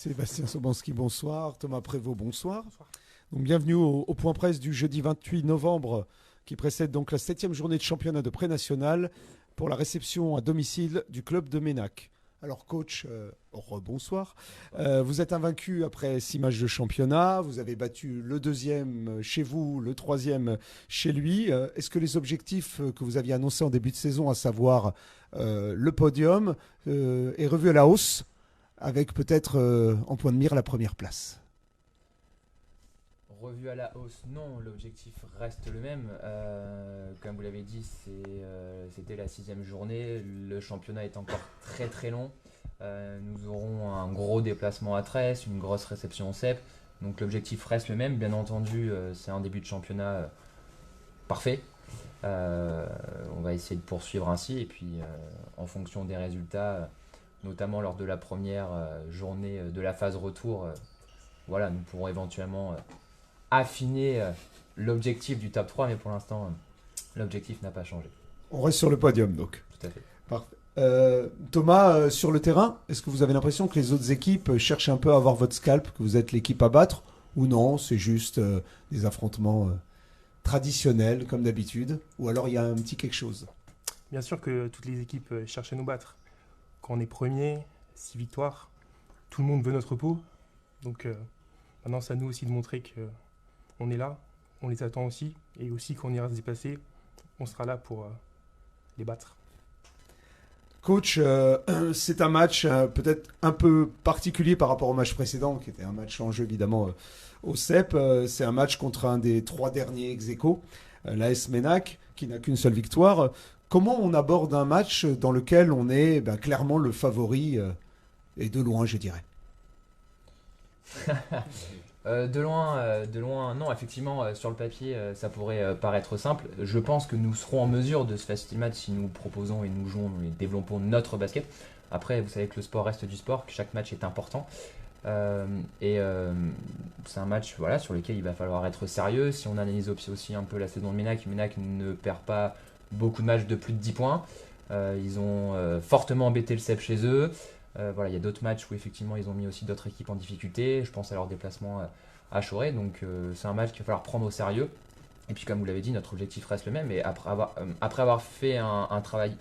Sébastien Sobanski, bonsoir. Thomas Prévost, bonsoir. Donc, bienvenue au point presse du jeudi 28 novembre qui précède donc la 7e journée de championnat de pré-national pour la réception à domicile du club de Ménac. Alors coach, bonsoir. Vous êtes invaincu après 6 matchs de championnat. Vous avez battu le deuxième chez vous, le troisième chez lui. Est-ce que les objectifs que vous aviez annoncés en début de saison, à savoir le podium, est revu à la hausse avec peut-être en point de mire la première place? Revu à la hausse, non, l'objectif reste le même. Comme vous l'avez dit, c'était la 6e journée, le championnat est encore très très long. Nous aurons un gros déplacement à Tresse, une grosse réception au CEP, donc l'objectif reste le même. Bien entendu, c'est un début de championnat parfait. On va essayer de poursuivre ainsi, et puis en fonction des résultats, notamment lors de la première journée de la phase retour, voilà, nous pourrons éventuellement affiner l'objectif du top 3, mais pour l'instant, l'objectif n'a pas changé. On reste sur le podium donc. Tout à fait. Parfait. Thomas, sur le terrain, est-ce que vous avez l'impression que les autres équipes cherchent un peu à avoir votre scalp, que vous êtes l'équipe à battre, ou non, c'est juste des affrontements traditionnels comme d'habitude, ou alors il y a un petit quelque chose? Bien sûr que toutes les équipes cherchent à nous battre. Quand on est premier, 6 victoires, tout le monde veut notre peau. Donc maintenant, c'est à nous aussi de montrer qu'on est là, on les attend aussi, et aussi quand on ira se déplacer, on sera là pour les battre. Coach, c'est un match peut-être un peu particulier par rapport au match précédent, qui était un match en jeu évidemment au CEP. C'est un match contre un des 3 derniers ex-aequo, l'AS Ménac, qui n'a qu'une seule victoire. Comment on aborde un match dans lequel on est clairement le favori, et de loin, je dirais? De loin, non, effectivement, sur le papier, ça pourrait paraître simple. Je pense que nous serons en mesure de se faciliter le match si nous proposons et nous jouons et développons notre basket. Après, vous savez que le sport reste du sport, que chaque match est important. C'est un match, voilà, sur lequel il va falloir être sérieux. Si on analyse aussi un peu la saison de Ménac ne perd pas beaucoup de matchs de plus de 10 points. Ils ont fortement embêté le CEP chez eux. Voilà, il y a d'autres matchs où effectivement ils ont mis aussi d'autres équipes en difficulté. Je pense à leur déplacement à Choré. Donc c'est un match qu'il va falloir prendre au sérieux. Et puis comme vous l'avez dit, notre objectif reste le même. Et après avoir fait un travail,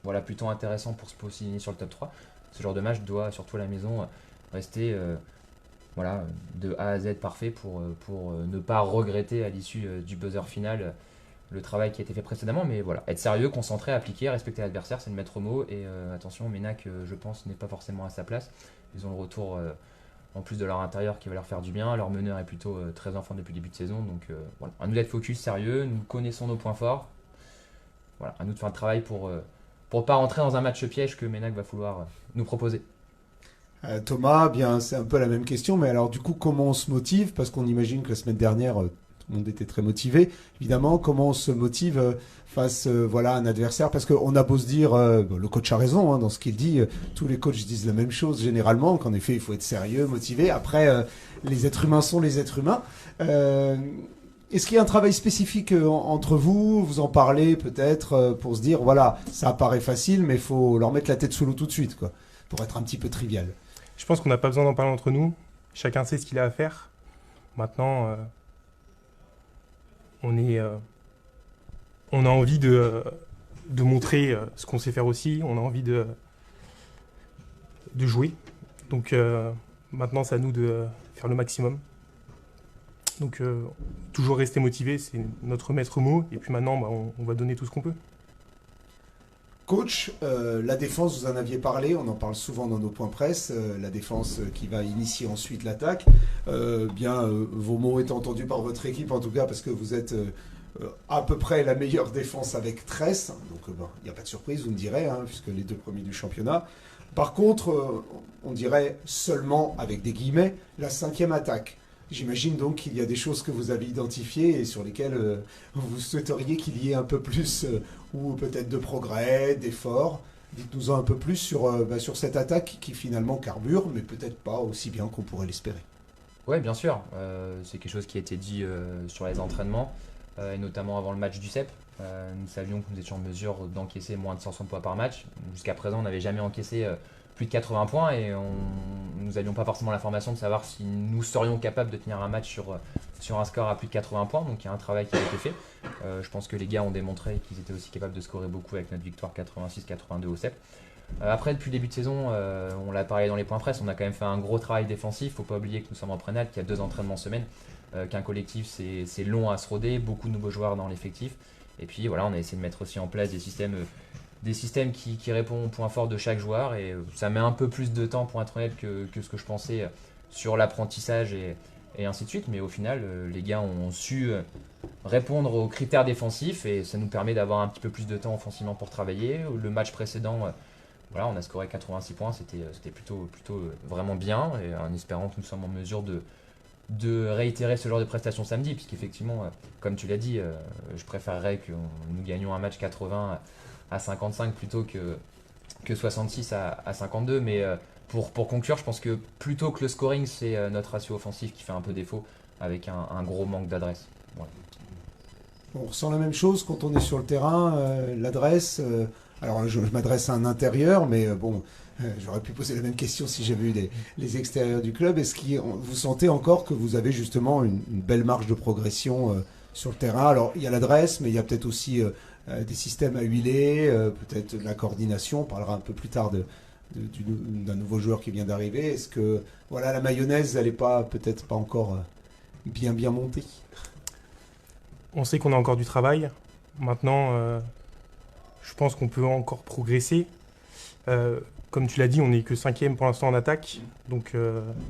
voilà, plutôt intéressant pour se positionner sur le top 3, ce genre de match doit, surtout à la maison, rester voilà, de A à Z parfait pour ne pas regretter à l'issue du buzzer final le travail qui a été fait précédemment. Mais voilà, être sérieux, concentré, appliqué, respecter l'adversaire, c'est le maître mot. Et attention, Ménac, je pense, n'est pas forcément à sa place. Ils ont le retour en plus de leur intérieur qui va leur faire du bien. Leur meneur est plutôt très en forme depuis le début de saison. Donc voilà, à nous d'être focus, sérieux, nous connaissons nos points forts. Voilà, à nous de faire le travail pour ne pas rentrer dans un match piège que Ménac va vouloir nous proposer. Thomas, bien, c'est un peu la même question, mais alors du coup, comment on se motive? Parce qu'on imagine que la semaine dernière, tout le monde était très motivé. Évidemment, comment on se motive face voilà, à un adversaire? Parce qu'on a beau se dire, le coach a raison dans ce qu'il dit, tous les coachs disent la même chose généralement, qu'en effet, il faut être sérieux, motivé. Après, les êtres humains sont les êtres humains. Est-ce qu'il y a un travail spécifique entre vous? Vous en parlez peut-être pour se dire, voilà, ça paraît facile, mais il faut leur mettre la tête sous l'eau tout de suite, quoi, pour être un petit peu trivial. Je pense qu'on n'a pas besoin d'en parler entre nous. Chacun sait ce qu'il a à faire. Maintenant, on a envie de montrer ce qu'on sait faire aussi. On a envie de jouer. Donc maintenant, c'est à nous de faire le maximum. Donc toujours rester motivé, c'est notre maître mot. Et puis maintenant, on va donner tout ce qu'on peut. Coach, la défense, vous en aviez parlé, on en parle souvent dans nos points presse, la défense qui va initier ensuite l'attaque. Vos mots étant entendus par votre équipe en tout cas, parce que vous êtes à peu près la meilleure défense avec Tresse, donc il n'y a pas de surprise, vous me direz, puisque les 2 premiers du championnat. Par contre, on dirait seulement, avec des guillemets, la 5e attaque. J'imagine donc qu'il y a des choses que vous avez identifiées et sur lesquelles vous souhaiteriez qu'il y ait un peu plus, ou peut-être de progrès, d'efforts. Dites-nous un peu plus sur cette attaque qui finalement carbure, mais peut-être pas aussi bien qu'on pourrait l'espérer. Oui, bien sûr. C'est quelque chose qui a été dit sur les entraînements, et notamment avant le match du CEP. Nous savions que nous étions en mesure d'encaisser moins de 160 points par match. Jusqu'à présent, on n'avait jamais encaissé plus de 80 points et nous n'avions pas forcément l'information de savoir si nous serions capables de tenir un match sur un score à plus de 80 points. Donc il y a un travail qui a été fait. Je pense que les gars ont démontré qu'ils étaient aussi capables de scorer beaucoup avec notre victoire 86-82 au CEP. Après, depuis le début de saison, on l'a parlé dans les points presse, on a quand même fait un gros travail défensif. Il ne faut pas oublier que nous sommes en prénat, qu'il y a 2 entraînements semaine, qu'un collectif c'est long à se roder, beaucoup de nouveaux joueurs dans l'effectif. Et puis voilà, on a essayé de mettre aussi en place des systèmes qui répondent aux points forts de chaque joueur. Et ça met un peu plus de temps, pour être honnête, que ce que je pensais sur l'apprentissage et ainsi de suite. Mais au final, les gars ont su répondre aux critères défensifs et ça nous permet d'avoir un petit peu plus de temps offensivement pour travailler. Le match précédent, voilà, on a scoré 86 points, c'était plutôt vraiment bien, et en espérant que nous sommes en mesure de réitérer ce genre de prestations samedi, puisqu'effectivement, comme tu l'as dit, je préférerais que nous gagnions un match 80 à 55 plutôt que 66 à 52, mais pour conclure, je pense que plutôt que le scoring, c'est notre ratio offensif qui fait un peu défaut, avec un gros manque d'adresse. Voilà. On ressent la même chose quand on est sur le terrain, l'adresse. Alors je m'adresse à un intérieur, mais j'aurais pu poser la même question si j'avais eu les extérieurs du club. Est-ce que vous sentez encore que vous avez justement une belle marge de progression sur le terrain? Alors il y a l'adresse, mais il y a peut-être aussi des systèmes à huiler, peut-être de la coordination. On parlera un peu plus tard d'un nouveau joueur qui vient d'arriver. Est-ce que voilà, la mayonnaise, elle n'est peut-être pas encore bien montée? On sait qu'on a encore du travail. Maintenant, je pense qu'on peut encore progresser. Comme tu l'as dit, on n'est que 5e pour l'instant en attaque. Donc,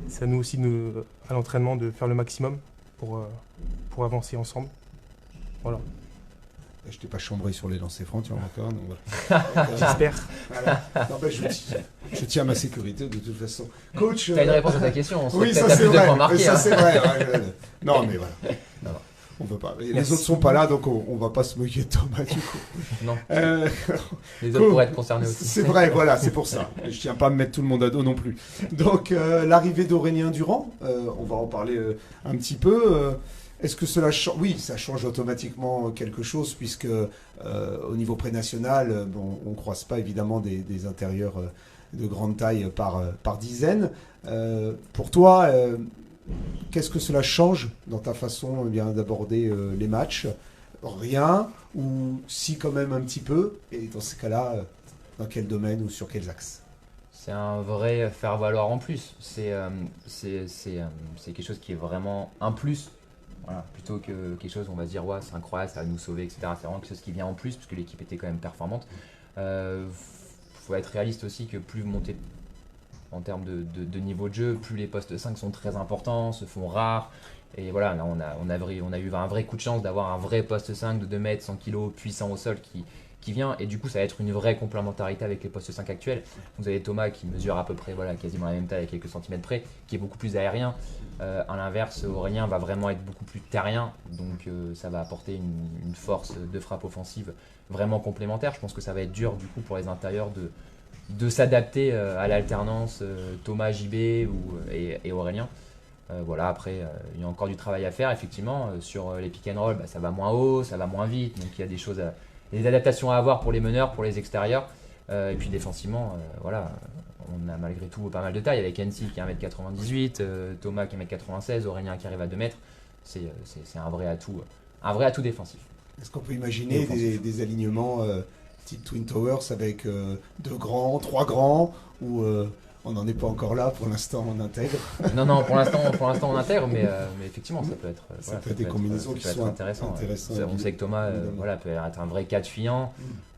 c'est à nous aussi, à l'entraînement, de faire le maximum pour avancer ensemble. Voilà. Je t'ai pas chambré sur les lancers francs, tu vois, encore. Donc voilà. J'espère. Voilà. Non, je tiens à ma sécurité de toute façon. Coach. Tu as une réponse à ta question, on oui, ça c'est vrai. Ça, c'est vrai. Non, mais voilà. Non. On peut pas. Les autres sont pas là, donc on va pas se moquer de Thomas du coup. Non. Les autres pourraient être concernés aussi. C'est vrai, voilà, c'est pour ça. Je tiens pas à me mettre tout le monde à dos non plus. Donc l'arrivée d'Aurélien Durand, on va en parler un petit peu. Est-ce que cela change? Oui, ça change automatiquement quelque chose puisque au niveau pré-national, on ne croise pas évidemment des intérieurs de grande taille par dizaines. Pour toi, qu'est-ce que cela change dans ta façon d'aborder les matchs? Rien, ou si quand même un petit peu? Et dans ces cas-là, dans quel domaine ou sur quels axes? C'est un vrai faire valoir en plus. C'est quelque chose qui est vraiment un plus. Voilà, plutôt que quelque chose où on va se dire ouais, c'est incroyable, ça va nous sauver, etc. C'est vraiment quelque chose qui vient en plus, puisque l'équipe était quand même performante. Faut être réaliste aussi que plus vous montez en termes de niveau de jeu, plus les postes 5 sont très importants, se font rares. Et voilà, là, on a eu un vrai coup de chance d'avoir un vrai poste 5 de 2 mètres, 100 kg, puissant au sol qui vient. Et du coup, ça va être une vraie complémentarité avec les postes 5 actuels. Vous avez Thomas qui mesure à peu près quasiment la même taille, à quelques centimètres près, qui est beaucoup plus aérien. À l'inverse, Aurélien va vraiment être beaucoup plus terrien. Donc ça va apporter une force de frappe offensive vraiment complémentaire. Je pense que ça va être dur du coup pour les intérieurs de s'adapter à l'alternance Thomas, JB et Aurélien. Voilà, après, il y a encore du travail à faire, effectivement. Sur les pick and roll, ça va moins haut, ça va moins vite. Donc il y a des adaptations à avoir pour les meneurs, pour les extérieurs. Et puis défensivement, voilà, on a malgré tout pas mal de taille avec Ensi qui est 1m98, Thomas qui est 1m96, Aurélien qui arrive à 2 mètres. C'est un vrai atout défensif. Est-ce qu'on peut imaginer des alignements type Twin Towers avec 2 grands, 3 grands, ou on n'en est pas encore là, pour l'instant on intègre? Non, pour l'instant on intègre, mais effectivement ça peut être, ça peut être des combinaisons qui sont intéressantes. On sait que Thomas peut être un vrai 4 fuyant,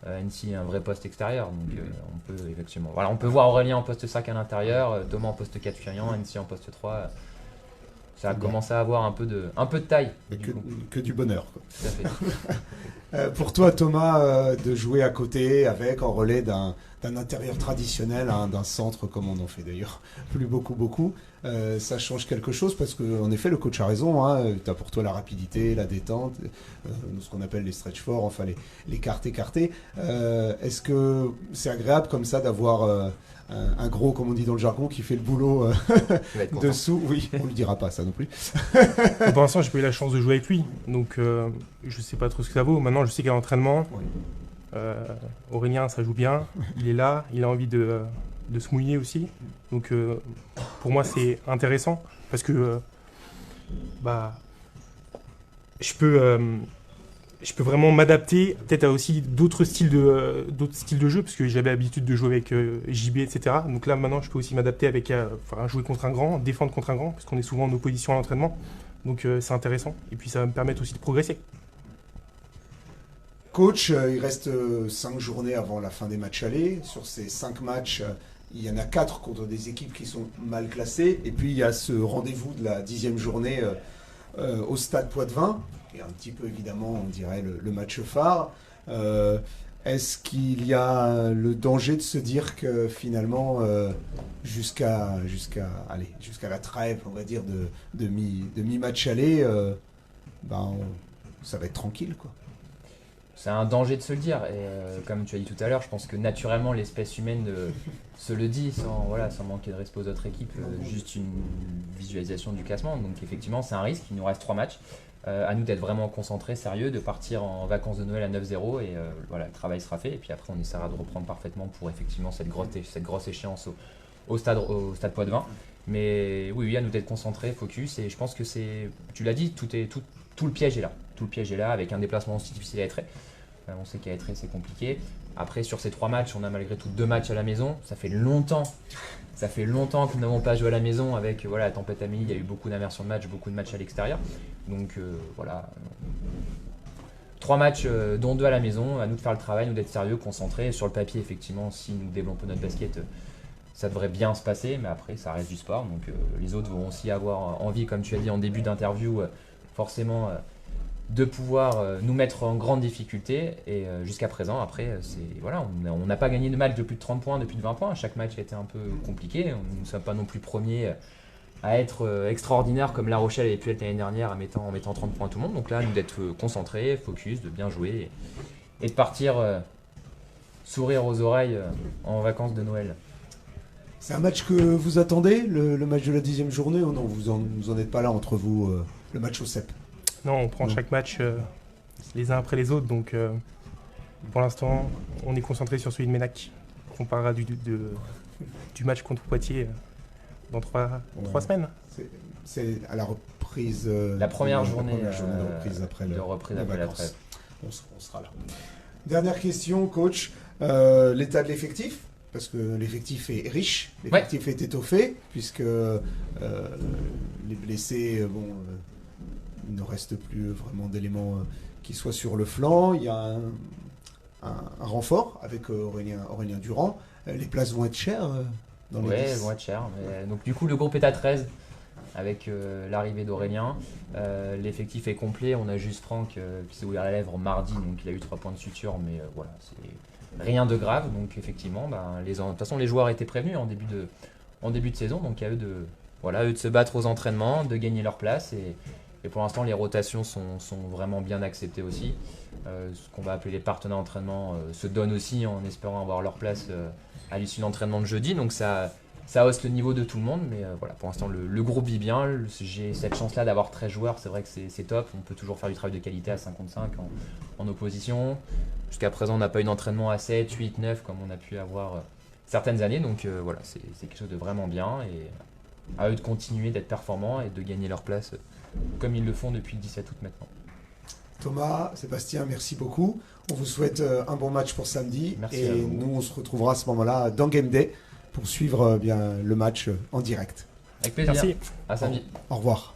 Ensi un vrai poste extérieur, donc on peut effectivement. Voilà, on peut voir Aurélien en poste 5 à l'intérieur, Thomas en poste 4 fuyant, Ensi en poste 3. Ça a commencé à avoir un peu de taille. Que du bonheur, quoi. Tout à fait. Pour toi, Thomas, de jouer à côté, en relais d'un intérieur traditionnel, d'un centre, comme on en fait d'ailleurs plus beaucoup, ça change quelque chose parce qu'en effet, le coach a raison. Tu as pour toi la rapidité, la détente, ce qu'on appelle les stretch forts, enfin les cartes écartées. Est-ce que c'est agréable comme ça d'avoir un gros, comme on dit dans le jargon, qui fait le boulot dessous? Oui, on ne le dira pas ça non plus. Pour l'instant, j'ai pas eu la chance de jouer avec lui, donc je sais pas trop ce que ça vaut. Maintenant, je sais qu'à l'entraînement, Aurélien, ça joue bien, il est là, il a envie de de se mouiller aussi. Donc pour moi c'est intéressant parce que je peux vraiment m'adapter peut-être à aussi d'autres styles de jeu parce que j'avais l'habitude de jouer avec JB, etc. Donc là maintenant je peux aussi m'adapter avec jouer contre un grand, défendre contre un grand parce qu'on est souvent en opposition à l'entraînement. Donc c'est intéressant et puis ça va me permettre aussi de progresser. Coach, il reste 5 journées avant la fin des matchs allés. Sur ces 5 matchs, il y en a 4 contre des équipes qui sont mal classées. Et puis il y a ce rendez-vous de la 10e journée au Stade Poitvin. Et un petit peu évidemment, on dirait, le match phare. Est-ce qu'il y a le danger de se dire que finalement, jusqu'à la trêve, on va dire, de mi-match aller, ça va être tranquille, quoi. C'est un danger de se le dire. Et comme tu as dit tout à l'heure, je pense que naturellement l'espèce humaine se le dit sans manquer de respect aux autres équipes, juste une visualisation du classement. Donc effectivement, c'est un risque. Il nous reste 3 matchs. À nous d'être vraiment concentrés, sérieux, de partir en vacances de Noël à 9-0 et le travail sera fait. Et puis après, on essaiera de reprendre parfaitement pour effectivement cette grosse échéance au stade Poitvin. Mais oui, à nous d'être concentrés, focus. Et je pense que tu l'as dit, tout le piège est là. Tout le piège est là avec un déplacement aussi difficile à Étré. On sait qu'à Étré, c'est compliqué. Après, sur ces 3 matchs, on a malgré tout 2 matchs à la maison. Ça fait longtemps que nous n'avons pas joué à la maison avec la tempête Amélie. Il y a eu beaucoup d'immersions de matchs, beaucoup de matchs à l'extérieur. Donc 3 matchs, dont 2 à la maison. À nous de faire le travail, nous d'être sérieux, concentrés. Et sur le papier, effectivement, si nous développons notre basket, ça devrait bien se passer. Mais après, ça reste du sport. Donc les autres vont aussi avoir envie, comme tu as dit en début d'interview, forcément de pouvoir nous mettre en grande difficulté. Et jusqu'à présent, après, on n'a pas gagné de match de plus de 30 points, de plus de 20 points. Chaque match a été un peu compliqué. Nous ne sommes pas non plus premiers à être extraordinaires comme La Rochelle avait pu être l'année dernière en mettant 30 points à tout le monde. Donc là, nous d'être concentrés, focus, de bien jouer et de partir sourire aux oreilles en vacances de Noël. C'est un match que vous attendez, le match de la 10e journée, ou non, vous en êtes pas là entre vous, le match au CEP? Non, on prend chaque match les uns après les autres. Donc pour l'instant, on est concentré sur celui de Ménac. On parlera du match contre Poitiers dans 3 semaines. C'est à la reprise. La première journée de reprise après la trêve. On sera là. Dernière question, coach. L'état de l'effectif, parce que l'effectif est riche, l'effectif est étoffé, puisque les blessés, il ne reste plus vraiment d'éléments qui soient sur le flanc. Il y a un renfort avec Aurélien Durand. Les places vont être chères dans les 10. Elles vont être chères. Donc du coup, le groupe est à 13 avec l'arrivée d'Aurélien. L'effectif est complet. On a juste Franck qui s'est ouvert la lèvre mardi, donc il a eu 3 points de suture, mais c'est rien de grave. Donc effectivement, de toute façon, les joueurs étaient prévenus en début de saison, donc à eux de se battre aux entraînements, de gagner leur place. Et pour l'instant, les rotations sont vraiment bien acceptées aussi. Ce qu'on va appeler les partenaires d'entraînement se donnent aussi en espérant avoir leur place à l'issue d'entraînement de jeudi. Donc ça hausse le niveau de tout le monde. Mais pour l'instant, le groupe vit bien. J'ai cette chance-là d'avoir 13 joueurs. C'est vrai que c'est top. On peut toujours faire du travail de qualité à 55 en opposition. Jusqu'à présent, on n'a pas eu d'entraînement à 7, 8, 9 comme on a pu avoir certaines années. Donc c'est quelque chose de vraiment bien. Et à eux de continuer d'être performants et de gagner leur place comme ils le font depuis le 17 août maintenant. Thomas, Sébastien, merci beaucoup. On vous souhaite un bon match pour samedi. Merci et nous, on se retrouvera à ce moment-là dans Game Day pour suivre le match en direct. Avec plaisir. Merci. À samedi. Au revoir.